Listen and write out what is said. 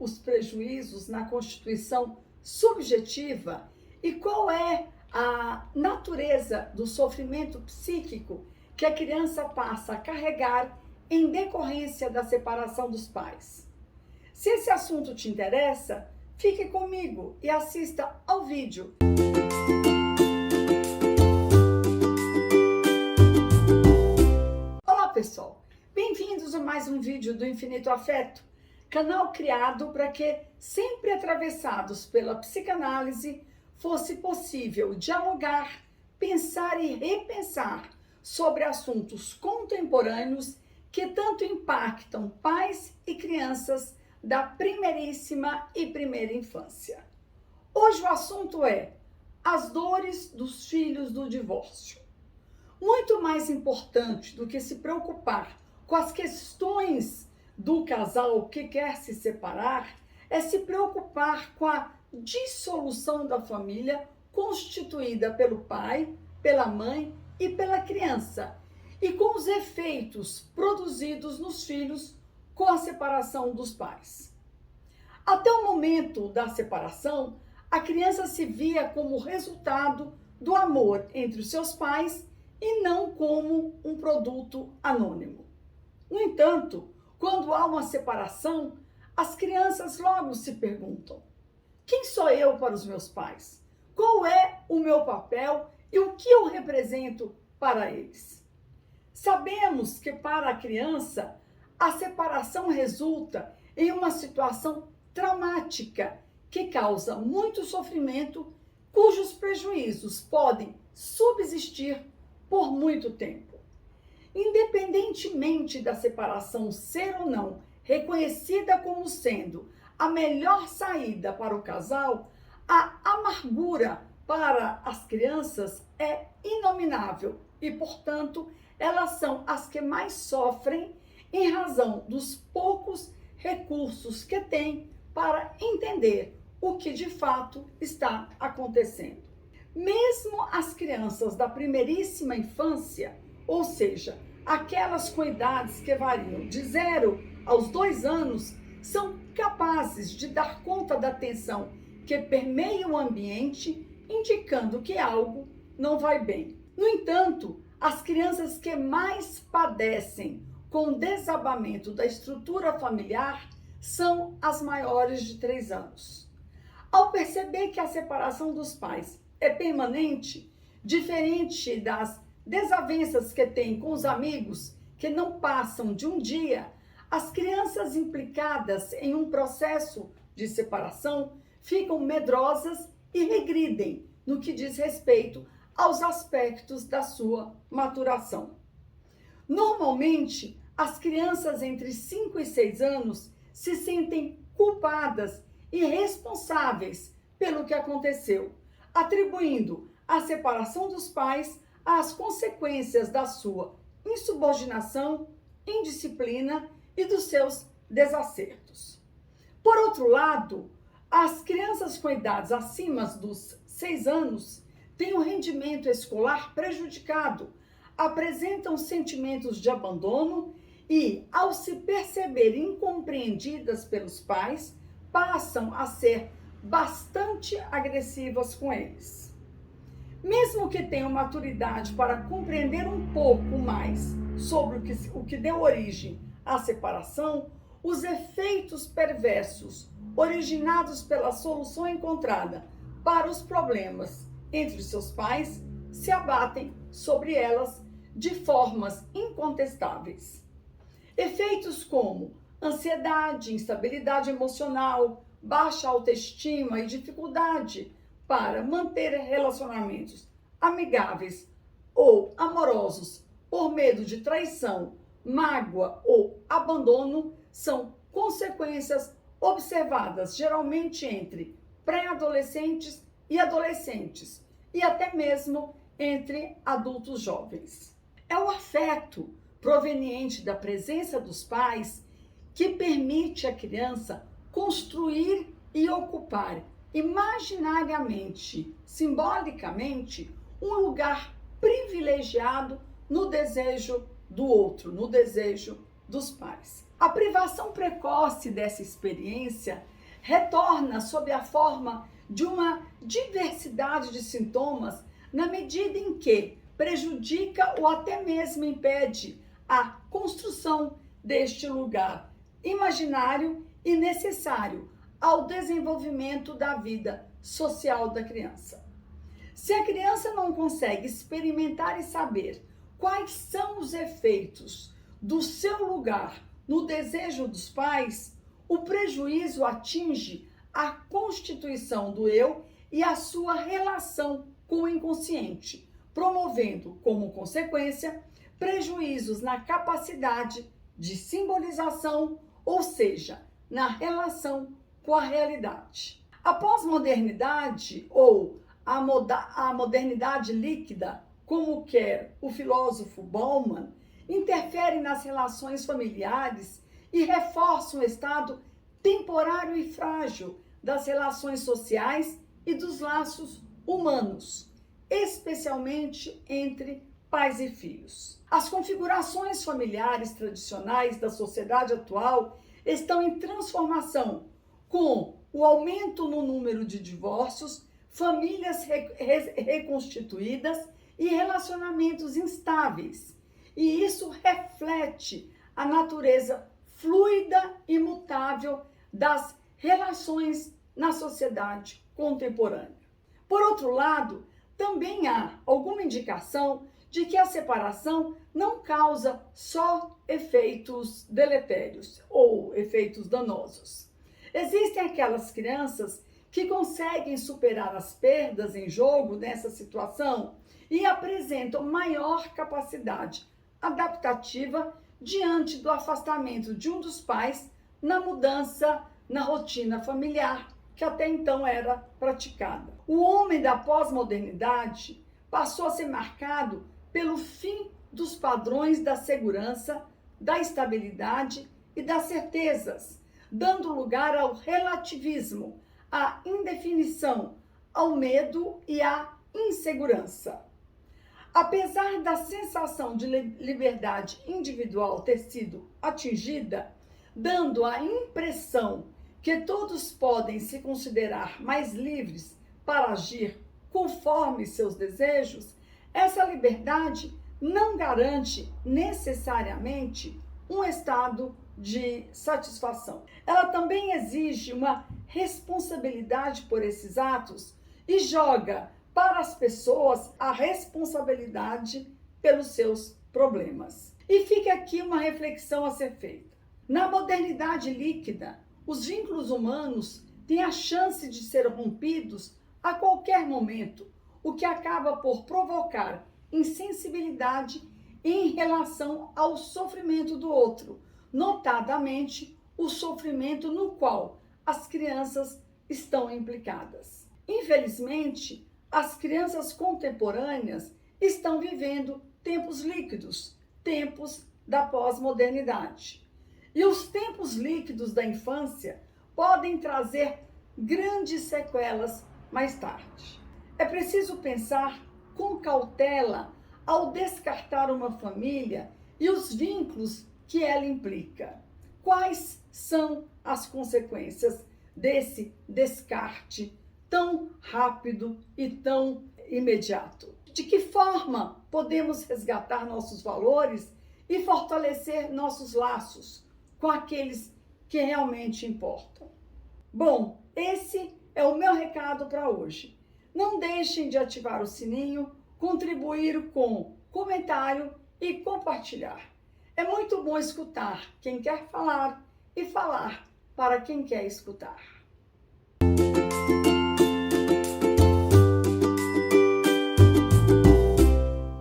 os prejuízos na constituição subjetiva e qual é a natureza do sofrimento psíquico que a criança passa a carregar em decorrência da separação dos pais. Se esse assunto te interessa, fique comigo e assista ao vídeo. Olá pessoal, bem-vindos a mais um vídeo do Infinito Afeto, canal criado para que, sempre atravessados pela psicanálise, fosse possível dialogar, pensar e repensar sobre assuntos contemporâneos que tanto impactam pais e crianças da primeiríssima e primeira infância. Hoje o assunto é as dores dos filhos do divórcio. Muito mais importante do que se preocupar com as questões do casal que quer se separar, é se preocupar com a dissolução da família constituída pelo pai, pela mãe e pela criança, e com os efeitos produzidos nos filhos com a separação dos pais. Até o momento da separação, a criança se via como resultado do amor entre os seus pais e não como um produto anônimo. No entanto, quando há uma separação, as crianças logo se perguntam: quem sou eu para os meus pais? Qual é o meu papel e o que eu represento para eles? Sabemos que para a criança, a separação resulta em uma situação traumática que causa muito sofrimento, cujos prejuízos podem subsistir por muito tempo. Independentemente da separação ser ou não reconhecida como sendo a melhor saída para o casal, a amargura para as crianças é inominável e, portanto, elas são as que mais sofrem em razão dos poucos recursos que têm para entender o que de fato está acontecendo. Mesmo as crianças da primeiríssima infância, ou seja, aquelas com idades que variam de 0 aos 2 anos, são capazes de dar conta da tensão que permeia o ambiente, indicando que algo não vai bem. No entanto, as crianças que mais padecem com o desabamento da estrutura familiar são as maiores de 3 anos. Ao perceber que a separação dos pais é permanente, diferente das desavenças que têm com os amigos que não passam de um dia, as crianças implicadas em um processo de separação ficam medrosas e regridem no que diz respeito aos aspectos da sua maturação. Normalmente, as crianças entre 5 e 6 anos se sentem culpadas e responsáveis pelo que aconteceu, atribuindo a separação dos pais às consequências da sua insubordinação, indisciplina e dos seus desacertos. Por outro lado, as crianças com idades acima dos 6 anos têm um rendimento escolar prejudicado, apresentam sentimentos de abandono e, ao se perceberem incompreendidas pelos pais, passam a ser bastante agressivas com eles. Mesmo que tenham maturidade para compreender um pouco mais sobre o que deu origem à separação, os efeitos perversos originados pela solução encontrada para os problemas entre seus pais se abatem sobre elas de formas incontestáveis. Efeitos como ansiedade, instabilidade emocional, baixa autoestima e dificuldade para manter relacionamentos amigáveis ou amorosos por medo de traição, mágoa ou abandono são consequências observadas geralmente entre pré-adolescentes e adolescentes e até mesmo entre adultos jovens. É o afeto proveniente da presença dos pais que permite à criança construir e ocupar imaginariamente, simbolicamente, um lugar privilegiado no desejo do outro, no desejo dos pais. A privação precoce dessa experiência retorna sob a forma de uma diversidade de sintomas na medida em que prejudica ou até mesmo impede a construção deste lugar imaginário e necessário ao desenvolvimento da vida social da criança. Se a criança não consegue experimentar e saber quais são os efeitos do seu lugar no desejo dos pais, o prejuízo atinge a constituição do eu e a sua relação com o inconsciente, promovendo, como consequência, prejuízos na capacidade de simbolização, ou seja, na relação com a realidade. A pós-modernidade, ou a modernidade líquida, como quer o filósofo Bauman, interfere nas relações familiares e reforça um estado temporário e frágil das relações sociais e dos laços humanos, especialmente entre pais e filhos. As configurações familiares tradicionais da sociedade atual estão em transformação, com o aumento no número de divórcios, famílias reconstituídas e relacionamentos instáveis. E isso reflete a natureza fluida e mutável das relações na sociedade contemporânea. Por outro lado, também há alguma indicação de que a separação não causa só efeitos deletérios ou efeitos danosos. Existem aquelas crianças que conseguem superar as perdas em jogo nessa situação e apresentam maior capacidade adaptativa diante do afastamento de um dos pais na mudança na rotina familiar que até então era praticada. O homem da pós-modernidade passou a ser marcado pelo fim dos padrões da segurança, da estabilidade e das certezas, dando lugar ao relativismo, à indefinição, ao medo e à insegurança. Apesar da sensação de liberdade individual ter sido atingida, dando a impressão que todos podem se considerar mais livres para agir conforme seus desejos, essa liberdade não garante necessariamente um estado de satisfação. Ela também exige uma responsabilidade por esses atos e joga para as pessoas a responsabilidade pelos seus problemas. E fica aqui uma reflexão a ser feita. Na modernidade líquida, os vínculos humanos têm a chance de ser rompidos a qualquer momento, o que acaba por provocar insensibilidade em relação ao sofrimento do outro, notadamente o sofrimento no qual as crianças estão implicadas. Infelizmente, as crianças contemporâneas estão vivendo tempos líquidos, tempos da pós-modernidade. E os tempos líquidos da infância podem trazer grandes sequelas mais tarde. É preciso pensar com cautela ao descartar uma família e os vínculos que ela implica. Quais são as consequências desse descarte tão rápido e tão imediato? De que forma podemos resgatar nossos valores e fortalecer nossos laços com aqueles que realmente importam? Bom, esse é o meu recado para hoje. Não deixem de ativar o sininho, contribuir com comentário e compartilhar. É muito bom escutar quem quer falar e falar para quem quer escutar.